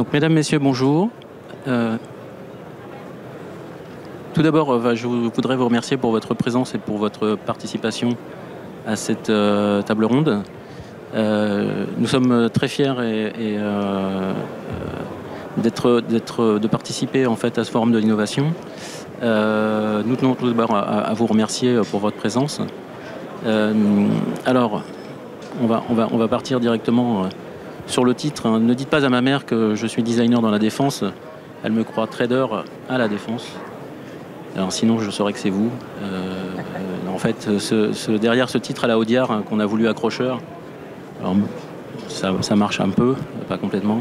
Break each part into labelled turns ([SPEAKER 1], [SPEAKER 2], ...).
[SPEAKER 1] Donc, mesdames, messieurs, bonjour. Tout d'abord, je voudrais vous remercier pour votre présence et pour votre participation à cette table ronde. Nous sommes très fiers de participer en fait à ce forum de l'innovation. Nous tenons tout d'abord à vous remercier pour votre présence. Alors, on va partir directement sur le titre. Ne dites pas à ma mère que je suis designer dans la défense. Elle me croit trader à la défense. Alors sinon, je saurais que c'est vous. En fait, derrière ce titre à la Audiard qu'on a voulu accrocheur, alors, ça marche un peu, pas complètement.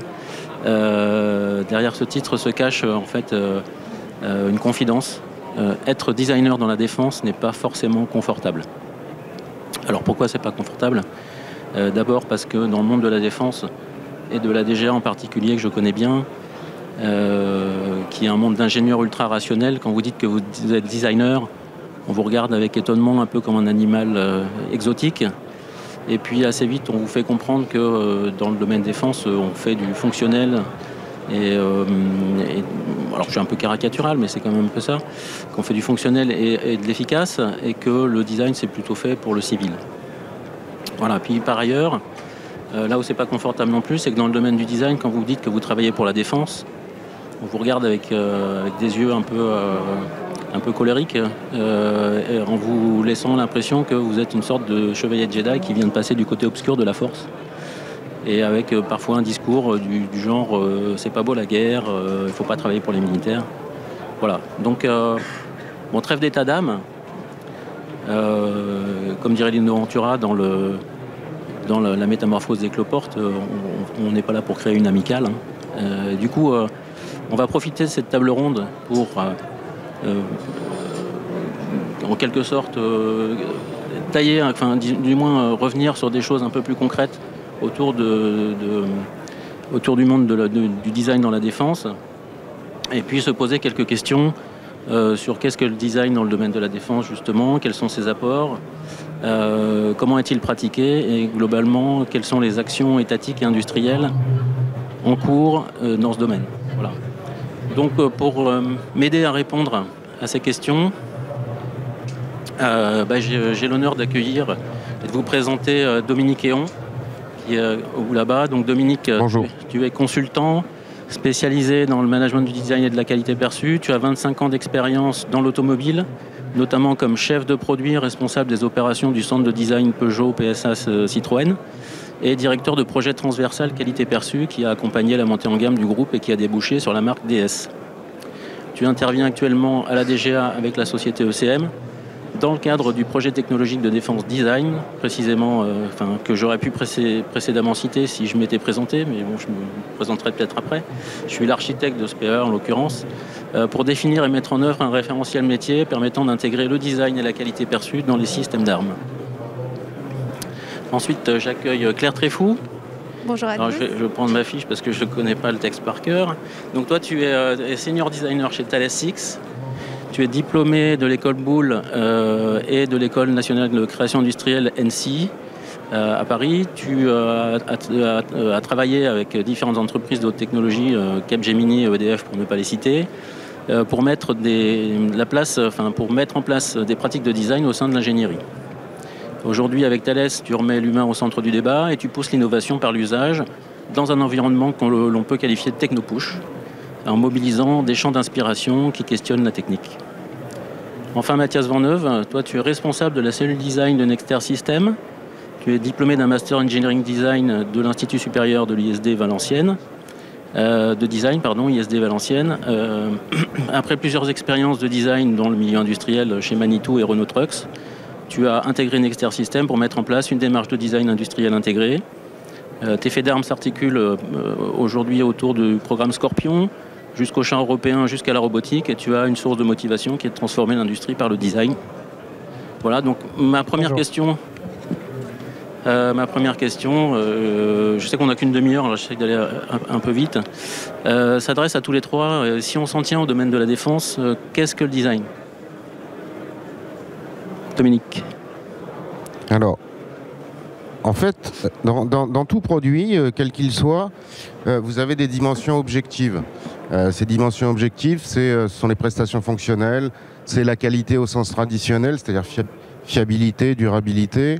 [SPEAKER 1] Derrière ce titre se cache en fait une confidence. Être designer dans la défense n'est pas forcément confortable. Alors pourquoi c'est pas confortable ? D'abord parce que dans le monde de la défense et de la DGA en particulier que je connais bien, qui est un monde d'ingénieurs ultra rationnels, quand vous dites que vous êtes designer, on vous regarde avec étonnement un peu comme un animal exotique. Et puis assez vite, on vous fait comprendre que dans le domaine défense, on fait du fonctionnel. Alors je suis un peu caricatural, mais c'est quand même un peu ça, qu'on fait du fonctionnel et de l'efficace, et que le design, c'est plutôt fait pour le civil. Voilà. Puis par ailleurs, là où c'est pas confortable non plus, c'est que dans le domaine du design, quand vous dites que vous travaillez pour la défense, on vous regarde avec des yeux un peu colériques, en vous laissant l'impression que vous êtes une sorte de chevalier de Jedi qui vient de passer du côté obscur de la force. Et avec parfois un discours du genre c'est pas beau la guerre, il faut pas travailler pour les militaires. Voilà. Donc, bon, trêve d'état d'âme. Comme dirait Lino Ventura dans la métamorphose des cloportes, on n'est pas là pour créer une amicale. Du coup, on va profiter de cette table ronde pour, en quelque sorte, tailler, enfin, du moins revenir sur des choses un peu plus concrètes autour du monde du design dans la défense, et puis se poser quelques questions sur qu'est-ce que le design dans le domaine de la défense, justement, quels sont ses apports, comment est-il pratiqué, et globalement, quelles sont les actions étatiques et industrielles en cours dans ce domaine. Voilà. Donc, pour m'aider à répondre à ces questions, j'ai l'honneur d'accueillir et de vous présenter Dominique Héon, qui est là-bas. Donc Dominique, tu es consultant spécialisé dans le management du design et de la qualité perçue. Tu as 25 ans d'expérience dans l'automobile, notamment comme chef de produit responsable des opérations du centre de design Peugeot, PSA, Citroën, et directeur de projet transversal qualité perçue qui a accompagné la montée en gamme du groupe et qui a débouché sur la marque DS. Tu interviens actuellement à la DGA avec la société ECM, dans le cadre du projet technologique de défense design, précisément, que j'aurais pu précédemment citer si je m'étais présenté, mais bon, je me présenterai peut-être après. Je suis l'architecte de ce PE en l'occurrence, pour définir et mettre en œuvre un référentiel métier permettant d'intégrer le design et la qualité perçue dans les systèmes d'armes. Ensuite, j'accueille Claire Tréfou.
[SPEAKER 2] Bonjour à tous.
[SPEAKER 1] Je vais prendre ma fiche parce que je ne connais pas le texte par cœur. Donc toi, tu es senior designer chez Thales X. Tu es diplômé de l'école Boulle et de l'école nationale de création industrielle NC à Paris. Tu as travaillé avec différentes entreprises de haute technologie, Capgemini et EDF pour ne pas les citer, pour mettre en place des pratiques de design au sein de l'ingénierie. Aujourd'hui, avec Thales, tu remets l'humain au centre du débat et tu pousses l'innovation par l'usage dans un environnement que l'on peut qualifier de techno-push, en mobilisant des champs d'inspiration qui questionnent la technique. Enfin, Mathias Vanneuve, toi tu es responsable de la cellule design de Nexter Systems. Tu es diplômé d'un Master Engineering Design de l'Institut supérieur de l'ISD Valenciennes, ISD Valenciennes. Après plusieurs expériences de design dans le milieu industriel chez Manitou et Renault Trucks, tu as intégré Nexter Systems pour mettre en place une démarche de design industriel intégré. Tes faits d'armes s'articulent aujourd'hui autour du programme Scorpion, jusqu'au champ européen, jusqu'à la robotique, et tu as une source de motivation qui est de transformer l'industrie par le design. Voilà, donc ma première question, je sais qu'on n'a qu'une demi-heure, alors j'essaie d'aller un peu vite, s'adresse à tous les trois. Si on s'en tient au domaine de la défense, qu'est-ce que le design ? Dominique.
[SPEAKER 3] Alors,
[SPEAKER 2] En fait, dans tout produit, quel qu'il soit, vous avez des dimensions objectives. Ces dimensions objectives, ce sont les prestations fonctionnelles, c'est la qualité au sens traditionnel, c'est-à-dire fiabilité, durabilité.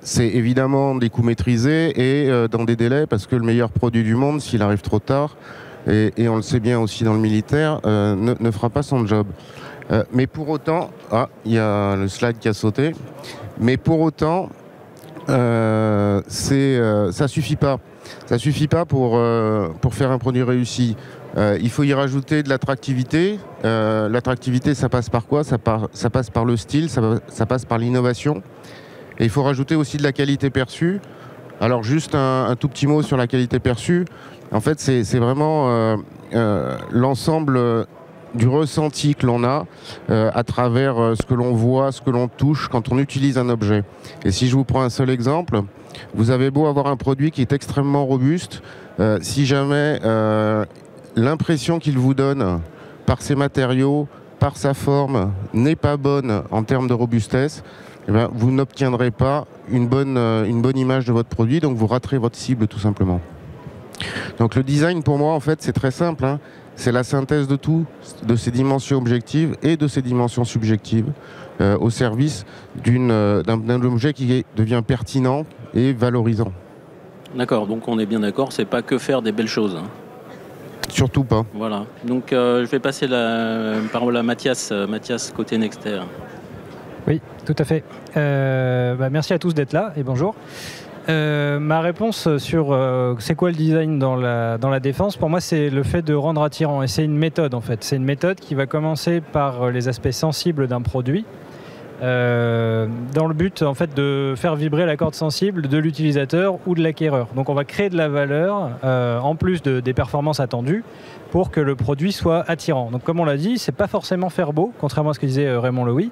[SPEAKER 2] C'est évidemment des coûts maîtrisés et dans des délais, parce que le meilleur produit du monde, s'il arrive trop tard, et on le sait bien aussi dans le militaire, ne fera pas son job. Mais pour autant, il y a le slide qui a sauté, mais pour autant, ça suffit pas. Ça suffit pas pour faire un produit réussi. Il faut y rajouter de l'attractivité. L'attractivité, ça passe par quoi? Ça passe par le style, ça passe par l'innovation. Et il faut rajouter aussi de la qualité perçue. Alors juste un tout petit mot sur la qualité perçue. En fait, c'est vraiment l'ensemble du ressenti que l'on a à travers ce que l'on voit, ce que l'on touche quand on utilise un objet. Et si je vous prends un seul exemple, vous avez beau avoir un produit qui est extrêmement robuste, si jamais l'impression qu'il vous donne par ses matériaux, par sa forme, n'est pas bonne en termes de robustesse, eh bien, vous n'obtiendrez pas une bonne image de votre produit, donc vous raterez votre cible tout simplement. Donc le design pour moi en fait c'est très simple, hein. C'est la synthèse de tout, de ces dimensions objectives et de ces dimensions subjectives au service d'un objet qui devient pertinent et valorisant.
[SPEAKER 1] D'accord, donc on est bien d'accord, c'est pas que faire des belles choses. Hein.
[SPEAKER 2] Surtout pas.
[SPEAKER 1] Voilà, donc je vais passer la parole à Mathias, côté Nexter.
[SPEAKER 3] Oui, tout à fait. Merci à tous d'être là et bonjour. Ma réponse sur c'est quoi le design dans la défense, pour moi c'est le fait de rendre attirant, et c'est une méthode en fait. C'est une méthode qui va commencer par les aspects sensibles d'un produit, dans le but en fait de faire vibrer la corde sensible de l'utilisateur ou de l'acquéreur. Donc on va créer de la valeur en plus des performances attendues pour que le produit soit attirant. Donc comme on l'a dit, c'est pas forcément faire beau, contrairement à ce que disait Raymond Loewy,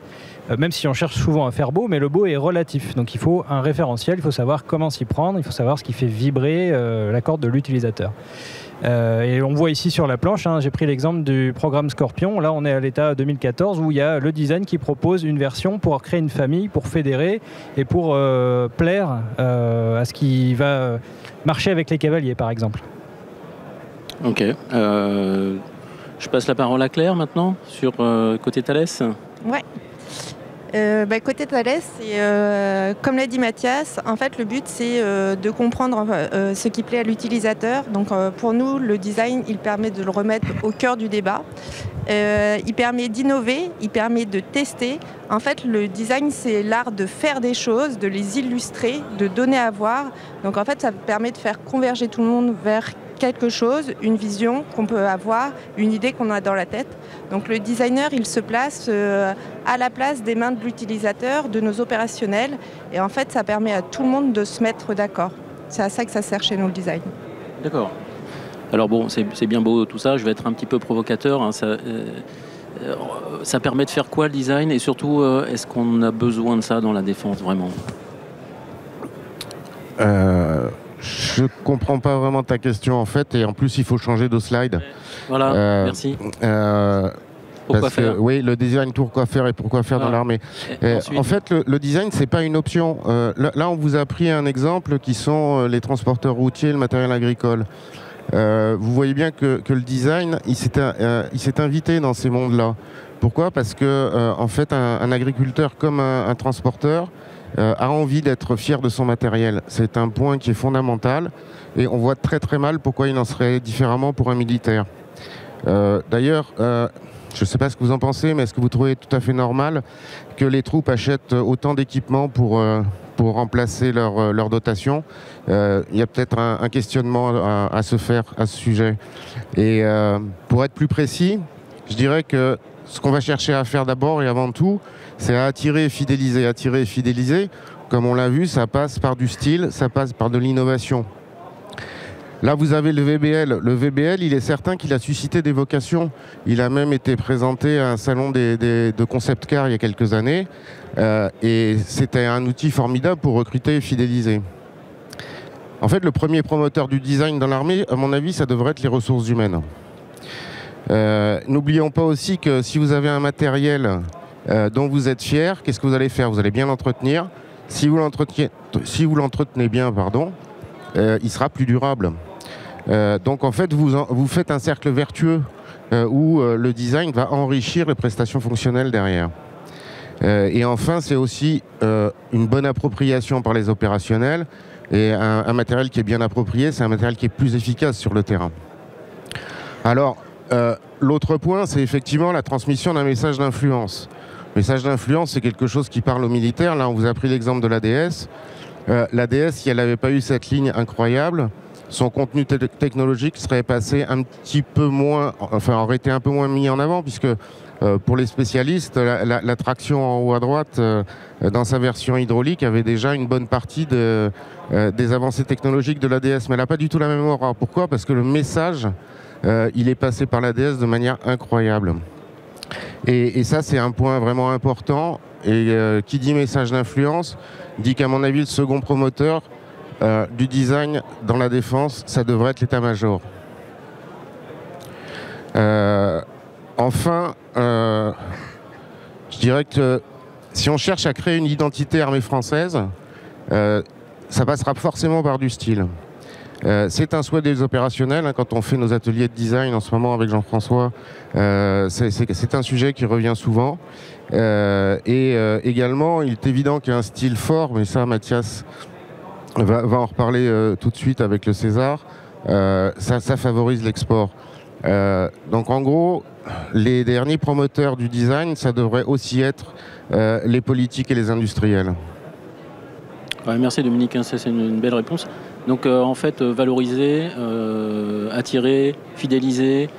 [SPEAKER 3] même si on cherche souvent à faire beau, mais le beau est relatif. Donc il faut un référentiel, il faut savoir comment s'y prendre, il faut savoir ce qui fait vibrer la corde de l'utilisateur. Et on voit ici sur la planche, hein, j'ai pris l'exemple du programme Scorpion. Là, on est à l'état 2014 où il y a le design qui propose une version pour créer une famille, pour fédérer et pour plaire à ce qui va marcher avec les cavaliers, par exemple.
[SPEAKER 1] Ok. Je passe la parole à Claire maintenant, sur côté Thales.
[SPEAKER 4] Ouais. Côté Thales, comme l'a dit Mathias, en fait le but c'est de comprendre ce qui plaît à l'utilisateur. Donc pour nous, le design, il permet de le remettre au cœur du débat. Il permet d'innover, il permet de tester. En fait, le design, c'est l'art de faire des choses, de les illustrer, de donner à voir. Donc en fait, ça permet de faire converger tout le monde vers quelque chose, une vision qu'on peut avoir, une idée qu'on a dans la tête. Donc le designer, il se place à la place des mains de l'utilisateur, de nos opérationnels. Et en fait, ça permet à tout le monde de se mettre d'accord. C'est à ça que ça sert chez nous, le design.
[SPEAKER 1] D'accord. Alors bon, c'est bien beau tout ça, je vais être un petit peu provocateur. Hein, ça permet de faire quoi le design? Et surtout, est-ce qu'on a besoin de ça dans la défense, vraiment?
[SPEAKER 2] Je comprends pas vraiment ta question en fait, et en plus il faut changer de slide.
[SPEAKER 1] Voilà, merci. Pourquoi faire?
[SPEAKER 2] Oui, le design, pourquoi faire et pourquoi faire dans l'armée. En fait, le design, c'est pas une option. Là, on vous a pris un exemple qui sont les transporteurs routiers, le matériel agricole. Vous voyez bien que le design, il s'est invité dans ces mondes-là. Pourquoi? Parce que en fait, un agriculteur comme un transporteur a envie d'être fier de son matériel. C'est un point qui est fondamental et on voit très très mal pourquoi il en serait différemment pour un militaire. D'ailleurs, je ne sais pas ce que vous en pensez, mais est-ce que vous trouvez tout à fait normal que les troupes achètent autant d'équipements pour remplacer leur dotation? Il y a peut-être un questionnement à se faire à ce sujet. Et pour être plus précis, je dirais que ce qu'on va chercher à faire d'abord et avant tout, c'est à attirer et fidéliser. Attirer et fidéliser, comme on l'a vu, ça passe par du style, ça passe par de l'innovation. Là, vous avez le VBL. Le VBL, il est certain qu'il a suscité des vocations. Il a même été présenté à un salon de concept car il y a quelques années. Et c'était un outil formidable pour recruter et fidéliser. En fait, le premier promoteur du design dans l'armée, à mon avis, ça devrait être les ressources humaines. N'oublions pas aussi que si vous avez un matériel dont vous êtes fier, qu'est-ce que vous allez faire? Vous allez bien l'entretenir. si vous l'entretenez bien, il sera plus durable. Donc en fait, vous faites un cercle vertueux où le design va enrichir les prestations fonctionnelles derrière. Et enfin, c'est aussi une bonne appropriation par les opérationnels. Et un matériel qui est bien approprié, c'est un matériel qui est plus efficace sur le terrain. Alors, l'autre point, c'est effectivement la transmission d'un message d'influence. Le message d'influence, c'est quelque chose qui parle aux militaires. Là, on vous a pris l'exemple de l'ADS. L'ADS, si elle n'avait pas eu cette ligne incroyable, son contenu technologique serait passé un petit peu moins, enfin, aurait été un peu moins mis en avant, puisque pour les spécialistes, la traction en haut à droite, dans sa version hydraulique, avait déjà une bonne partie des avancées technologiques de l'ADS. Mais elle n'a pas du tout la même aura. Pourquoi ? Parce que le message, il est passé par l'ADS de manière incroyable. Et ça, c'est un point vraiment important. Et qui dit message d'influence, dit qu'à mon avis, le second promoteur du design dans la défense, ça devrait être l'état-major. Enfin, je dirais que si on cherche à créer une identité armée française, ça passera forcément par du style. C'est un souhait des opérationnels, hein, quand on fait nos ateliers de design en ce moment avec Jean-François, c'est un sujet qui revient souvent. Également, il est évident qu'il y a un style fort, mais ça Mathias va en reparler tout de suite avec le César, ça favorise l'export. Donc en gros, les derniers promoteurs du design, ça devrait aussi être les politiques et les industriels.
[SPEAKER 1] Ouais, merci Dominique, hein, c'est une belle réponse. Donc en fait, valoriser, attirer, fidéliser,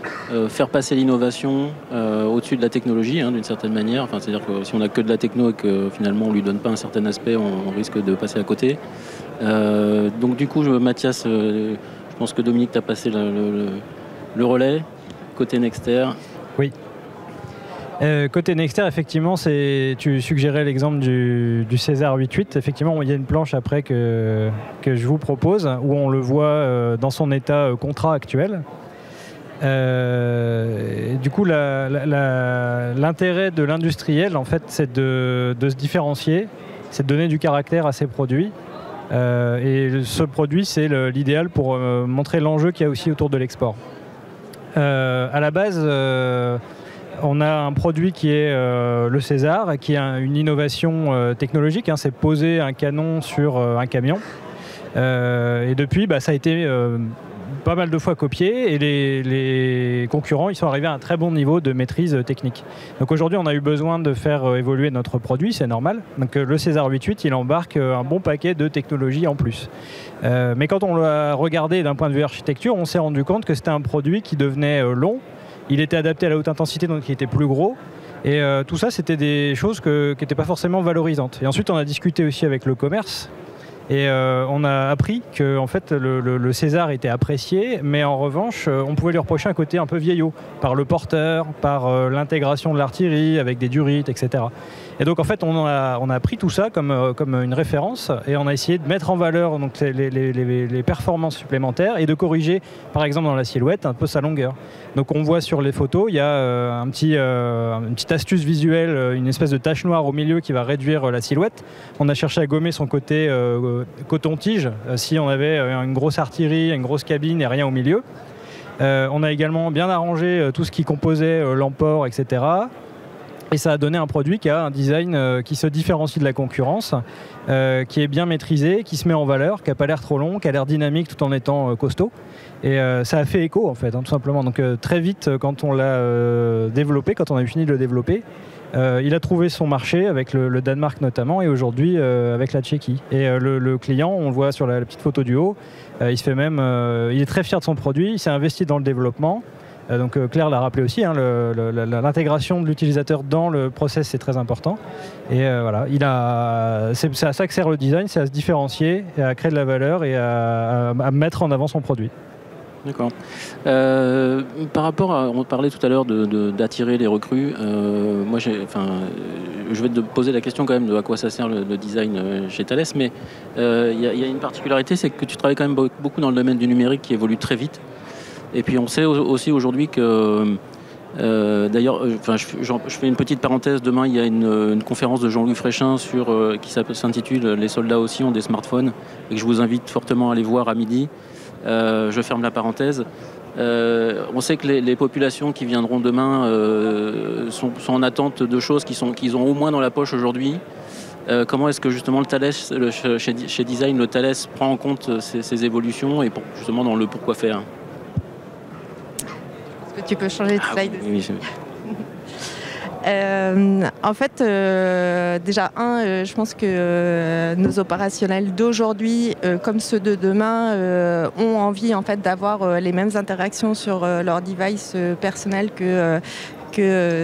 [SPEAKER 1] faire passer l'innovation au-dessus de la technologie, hein, d'une certaine manière. Enfin, c'est-à-dire que si on n'a que de la techno et que finalement on ne lui donne pas un certain aspect, on risque de passer à côté. Donc du coup, Mathias, je pense que Dominique t'a passé le relais, côté Nexter.
[SPEAKER 3] Oui. Côté Nexter, effectivement, tu suggérais l'exemple du César 8.8. Effectivement, il y a une planche après que je vous propose où on le voit dans son état contrat actuel. Du coup, l'intérêt de l'industriel, en fait, c'est de se différencier, c'est de donner du caractère à ses produits. Et ce produit, c'est l'idéal pour montrer l'enjeu qu'il y a aussi autour de l'export. À la base, on a un produit qui est le César, qui est une innovation technologique. Hein, c'est poser un canon sur un camion. Et depuis, ça a été pas mal de fois copié. Et les concurrents, ils sont arrivés à un très bon niveau de maîtrise technique. Donc aujourd'hui, on a eu besoin de faire évoluer notre produit, c'est normal. Donc le César 8.8, il embarque un bon paquet de technologies en plus. Mais quand on l'a regardé d'un point de vue architecture, on s'est rendu compte que c'était un produit qui devenait long. Il était adapté à la haute intensité, donc il était plus gros. Et tout ça, c'était des choses qui n'étaient pas forcément valorisantes. Et ensuite, on a discuté aussi avec le commerce. Et on a appris que en fait, le César était apprécié, mais en revanche, on pouvait lui reprocher un côté un peu vieillot, par le porteur, par l'intégration de l'artillerie avec des durites, etc. Et donc en fait, on a pris tout ça comme une référence et on a essayé de mettre en valeur donc, les performances supplémentaires et de corriger, par exemple dans la silhouette, un peu sa longueur. Donc on voit sur les photos, il y a une petite astuce visuelle, une espèce de tache noire au milieu qui va réduire la silhouette. On a cherché à gommer son côté coton-tige, si on avait une grosse artillerie, une grosse cabine et rien au milieu. On a également bien arrangé tout ce qui composait l'emport, etc. Et ça a donné un produit qui a un design qui se différencie de la concurrence, qui est bien maîtrisé, qui se met en valeur, qui n'a pas l'air trop long, qui a l'air dynamique tout en étant costaud. Et ça a fait écho en fait, hein, tout simplement. Donc très vite, quand on l'a développé, quand on a eu fini de le développer, il a trouvé son marché avec le Danemark notamment et aujourd'hui avec la Tchéquie. Et le client, on le voit sur la petite photo du haut, il est très fier de son produit, il s'est investi dans le développement. Donc Claire l'a rappelé aussi, hein, l'intégration de l'utilisateur dans le process c'est très important. Et voilà, c'est à ça que sert le design, c'est à se différencier, et à créer de la valeur et à mettre en avant son produit.
[SPEAKER 1] D'accord. Par rapport à, on parlait tout à l'heure d'attirer les recrues. Moi, je vais te poser la question quand même de à quoi ça sert le design chez Thales, mais il y a une particularité, c'est que tu travailles quand même beaucoup dans le domaine du numérique qui évolue très vite. Et puis on sait aussi aujourd'hui que D'ailleurs, je fais une petite parenthèse. Demain, il y a une conférence de Jean-Louis Fréchin qui s'intitule « Les soldats aussi ont des smartphones » et que je vous invite fortement à aller voir à midi. Je ferme la parenthèse. On sait que les populations qui viendront demain sont en attente de choses qu'ils ont au moins dans la poche aujourd'hui. Comment est-ce que justement le Thales, chez Design, le Thales prend en compte ces évolutions et justement dans le pourquoi faire?
[SPEAKER 4] Est-ce que tu peux changer de slide?
[SPEAKER 1] Oui.
[SPEAKER 4] En fait, déjà, je pense que nos opérationnels d'aujourd'hui, comme ceux de demain, ont envie en fait, d'avoir les mêmes interactions sur leur device personnel que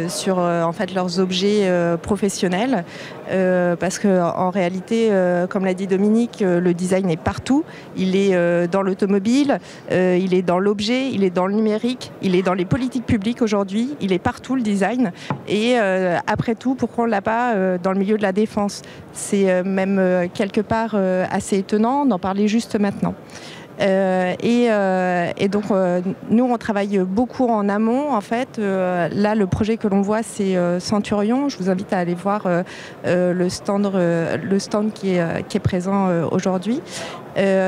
[SPEAKER 4] sur en fait, leurs objets professionnels. Parce qu'en réalité, comme l'a dit Dominique, le design est partout. Il est dans l'automobile, il est dans l'objet, il est dans le numérique, il est dans les politiques publiques aujourd'hui, il est partout le design. Et après tout, pourquoi on ne l'a pas dans le milieu de la défense? C'est même quelque part assez étonnant d'en parler juste maintenant. Et donc, nous, on travaille beaucoup en amont. En fait, là, le projet que l'on voit, c'est Centurion. Je vous invite à aller voir le stand qui est présent aujourd'hui.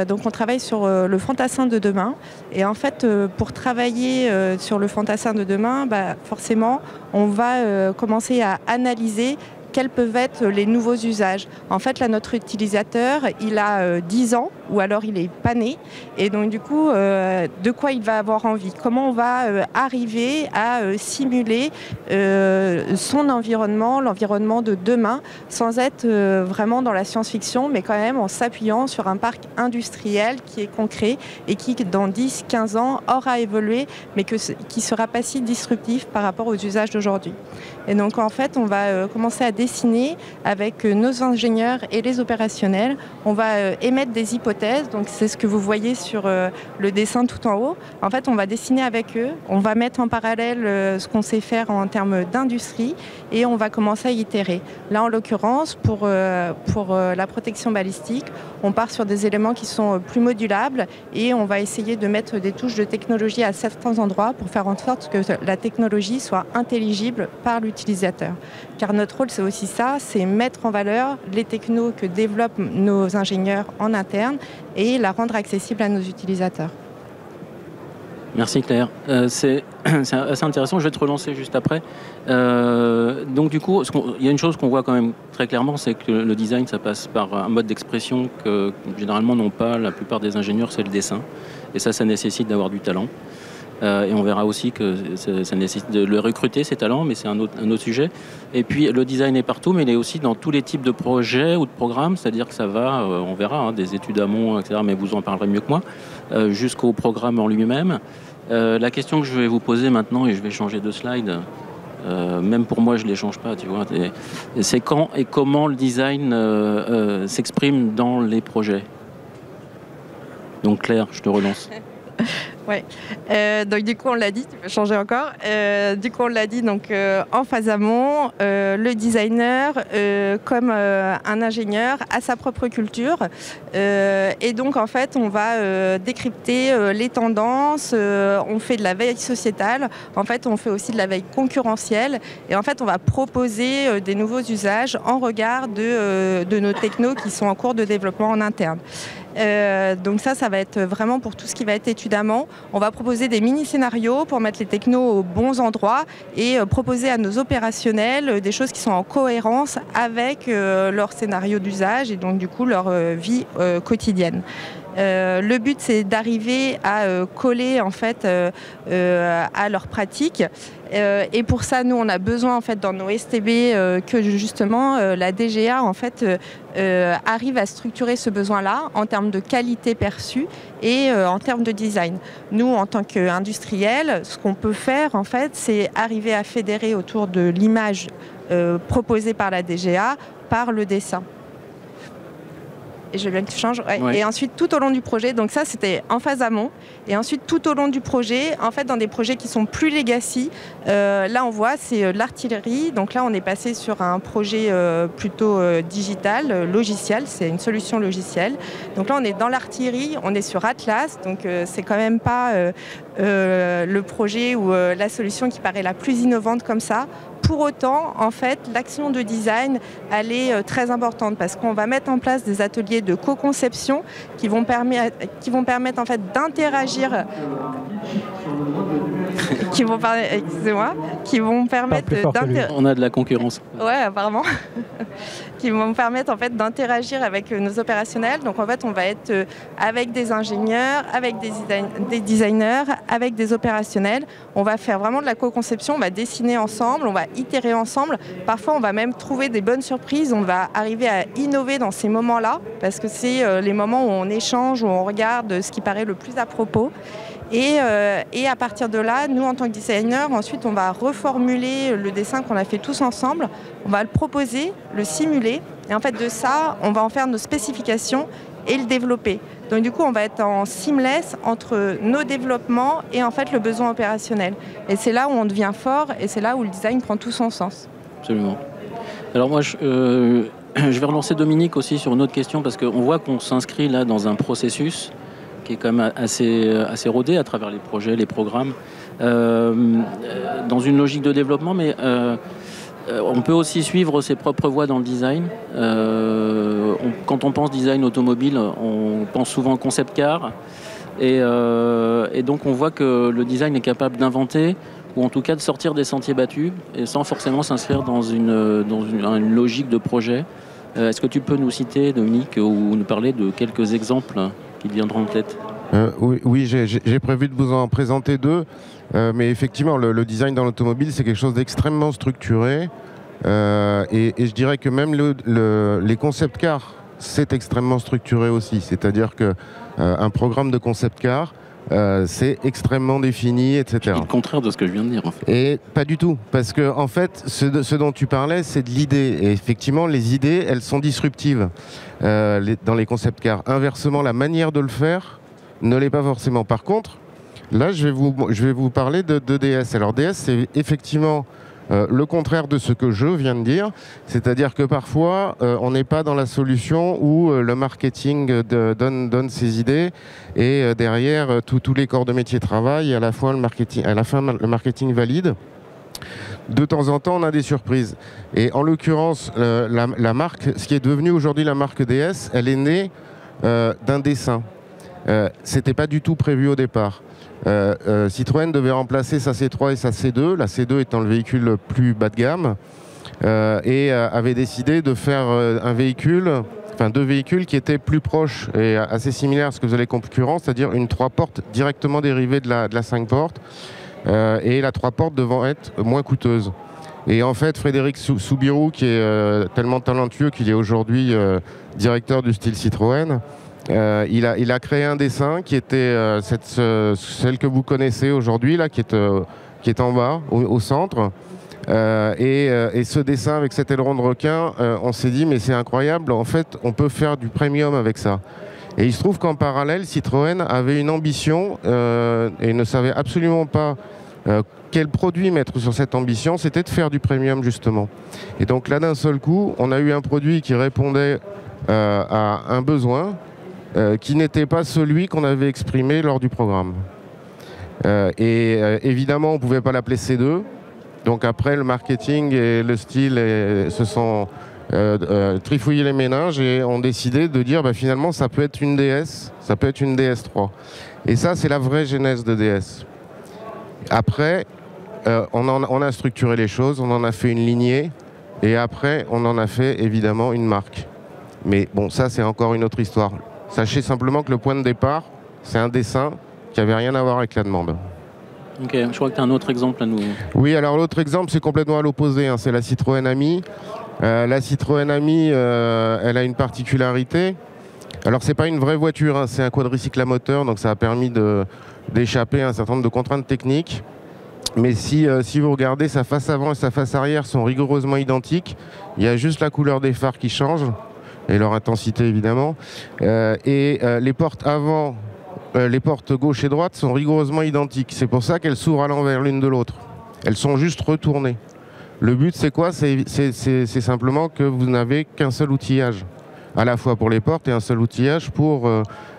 [SPEAKER 4] Donc, on travaille sur le fantassin de demain. Et en fait, pour travailler sur le fantassin de demain, forcément, on va commencer à analyser quels peuvent être les nouveaux usages. En fait, là, notre utilisateur, il a 10 ans, ou alors il est pas né. Et donc, du coup, de quoi il va avoir envie? Comment on va arriver à simuler son environnement, l'environnement de demain, sans être vraiment dans la science-fiction, mais quand même en s'appuyant sur un parc industriel qui est concret et qui, dans 10-15 ans, aura évolué, mais qui ne sera pas si disruptif par rapport aux usages d'aujourd'hui. Et donc, en fait, on va commencer à dessiner avec nos ingénieurs et les opérationnels. On va émettre des hypothèses. Donc, c'est ce que vous voyez sur le dessin tout en haut. En fait, on va dessiner avec eux. On va mettre en parallèle ce qu'on sait faire en termes d'industrie et on va commencer à itérer. Là, en l'occurrence, pour la protection balistique, on part sur des éléments qui sont plus modulables et on va essayer de mettre des touches de technologie à certains endroits pour faire en sorte que la technologie soit intelligible par l'utilisateur. Car notre rôle, c'est aussi ça, c'est mettre en valeur les technos que développent nos ingénieurs en interne et la rendre accessible à nos utilisateurs.
[SPEAKER 1] Merci Claire. C'est assez intéressant, je vais te relancer juste après. Donc du coup, il y a une chose qu'on voit quand même très clairement, c'est que le design, ça passe par un mode d'expression que généralement n'ont pas la plupart des ingénieurs, c'est le dessin. Et ça nécessite d'avoir du talent. Et on verra aussi que ça nécessite de le recruter, ces talents, mais c'est un autre sujet. Et puis le design est partout, mais il est aussi dans tous les types de projets ou de programmes, c'est-à-dire que ça va, on verra, des études amont, etc., mais vous en parlerez mieux que moi, jusqu'au programme en lui-même. La question que je vais vous poser maintenant, et je vais changer de slide, même pour moi je ne les change pas, tu vois, c'est quand et comment le design s'exprime dans les projets. Donc Claire, je te relance.
[SPEAKER 4] Ouais. Donc du coup on l'a dit, tu peux changer encore. Du coup on l'a dit, donc en phase amont, le designer comme un ingénieur a sa propre culture et donc en fait on va décrypter les tendances, on fait de la veille sociétale, en fait on fait aussi de la veille concurrentielle et en fait on va proposer des nouveaux usages en regard de nos technos qui sont en cours de développement en interne. Donc ça va être vraiment pour tout ce qui va être étude amont. On va proposer des mini-scénarios pour mettre les technos aux bons endroits et proposer à nos opérationnels des choses qui sont en cohérence avec leur scénario d'usage et donc du coup leur vie quotidienne. Le but, c'est d'arriver à coller en fait à leurs pratiques. Et pour ça, nous, on a besoin en fait dans nos STB que justement la DGA en fait arrive à structurer ce besoin-là en termes de qualité perçue et en termes de design. Nous, en tant qu'industriels, ce qu'on peut faire en fait, c'est arriver à fédérer autour de l'image proposée par la DGA par le dessin. Et je veux bien que tu changes. Ouais.
[SPEAKER 1] Ouais.
[SPEAKER 4] Et ensuite, tout au long du projet, donc ça, c'était en phase amont. Et ensuite, tout au long du projet, en fait, dans des projets qui sont plus legacy, là, on voit, c'est l'artillerie. Donc là, on est passé sur un projet plutôt digital, logiciel. C'est une solution logicielle. Donc là, on est dans l'artillerie, on est sur Atlas. Donc, c'est quand même pas le projet ou la solution qui paraît la plus innovante comme ça. Pour autant, en fait, l'action de design, elle est très importante parce qu'on va mettre en place des ateliers de co-conception qui vont permettre en fait d'interagir, qui vont permettre
[SPEAKER 1] On a de la concurrence.
[SPEAKER 4] Ouais, apparemment. Qui vont permettre en fait d'interagir avec nos opérationnels. Donc en fait, on va être avec des ingénieurs, avec des designers, avec des opérationnels. On va faire vraiment de la co-conception, on va dessiner ensemble, on va itérer ensemble. Parfois, on va même trouver des bonnes surprises. On va arriver à innover dans ces moments-là parce que c'est les moments où on échange, où on regarde ce qui paraît le plus à propos. Et à partir de là, nous, en tant que designers, ensuite, on va reformuler le dessin qu'on a fait tous ensemble. On va le proposer, le simuler. Et en fait, de ça, on va en faire nos spécifications et le développer. Donc, du coup, on va être en seamless entre nos développements et en fait, le besoin opérationnel. Et c'est là où on devient fort et c'est là où le design prend tout son sens.
[SPEAKER 1] Absolument. Alors moi, je vais relancer Dominique aussi sur une autre question parce qu'on voit qu'on s'inscrit là dans un processus qui est quand même assez rodé à travers les projets, les programmes, dans une logique de développement, mais on peut aussi suivre ses propres voies dans le design. Quand on pense design automobile, on pense souvent concept car, et donc on voit que le design est capable d'inventer, ou en tout cas de sortir des sentiers battus, et sans forcément s'inscrire dans une logique de projet. Est-ce que tu peux nous citer, Dominique, ou nous parler de quelques exemples qui te viendront en tête?
[SPEAKER 2] Oui, j'ai prévu de vous en présenter deux, mais effectivement, le design dans l'automobile, c'est quelque chose d'extrêmement structuré, et je dirais que même les concept cars, c'est extrêmement structuré aussi, c'est-à-dire qu'un programme de concept car, c'est extrêmement défini, etc.
[SPEAKER 1] C'est le contraire de ce que je viens de dire, en fait.
[SPEAKER 2] Et pas du tout, parce que en fait, ce dont tu parlais, c'est de l'idée. Et effectivement, les idées, elles sont disruptives dans les concept cars. Inversement, la manière de le faire ne l'est pas forcément. Par contre, là, je vais vous parler de DS. Alors DS, c'est effectivement le contraire de ce que je viens de dire, c'est-à-dire que parfois on n'est pas dans la solution où le marketing donne ses idées et derrière tous les corps de métier travaillent et à la fin le marketing valide. De temps en temps, on a des surprises. Et en l'occurrence, la marque, ce qui est devenu aujourd'hui la marque DS, elle est née d'un dessin. C'était pas du tout prévu au départ. Citroën devait remplacer sa C3 et sa C2, la C2 étant le véhicule le plus bas de gamme, et avait décidé de faire deux véhicules qui étaient plus proches et assez similaires à ce que vous avez concurrent, c'est-à-dire une 3 portes directement dérivée de la 5 portes, et la 3 portes devant être moins coûteuse. Et en fait, Frédéric Soubirous, qui est tellement talentueux qu'il est aujourd'hui directeur du style Citroën, il a créé un dessin qui était celle que vous connaissez aujourd'hui, là, qui est en bas, au centre. Et ce dessin avec cet aileron de requin, on s'est dit, mais c'est incroyable, en fait, on peut faire du premium avec ça. Et il se trouve qu'en parallèle, Citroën avait une ambition et ne savait absolument pas quel produit mettre sur cette ambition, c'était de faire du premium, justement. Et donc là, d'un seul coup, on a eu un produit qui répondait à un besoin, qui n'était pas celui qu'on avait exprimé lors du programme. Évidemment, on ne pouvait pas l'appeler C2. Donc après, le marketing et le style se sont trifouillés les méninges et ont décidé de dire finalement, ça peut être une DS, ça peut être une DS3. Et ça, c'est la vraie genèse de DS. Après, on a structuré les choses, on en a fait une lignée, et après, on en a fait évidemment une marque. Mais bon, ça, c'est encore une autre histoire. Sachez simplement que le point de départ, c'est un dessin qui n'avait rien à voir avec la demande.
[SPEAKER 1] Ok, je crois que tu as un autre exemple à nous.
[SPEAKER 2] Oui, alors l'autre exemple, c'est complètement à l'opposé. C'est la Citroën Ami. La Citroën Ami, elle a une particularité. Alors, c'est pas une vraie voiture, c'est un quadricycle à moteur, donc ça a permis d'échapper à un certain nombre de contraintes techniques. Mais si vous regardez, sa face avant et sa face arrière sont rigoureusement identiques. Il y a juste la couleur des phares qui change. et leur intensité évidemment. Les portes avant, les portes gauche et droite sont rigoureusement identiques. C'est pour ça qu'elles s'ouvrent à l'envers l'une de l'autre. Elles sont juste retournées. Le but, c'est quoi? C'est simplement que vous n'avez qu'un seul outillage, à la fois pour les portes et un seul outillage pour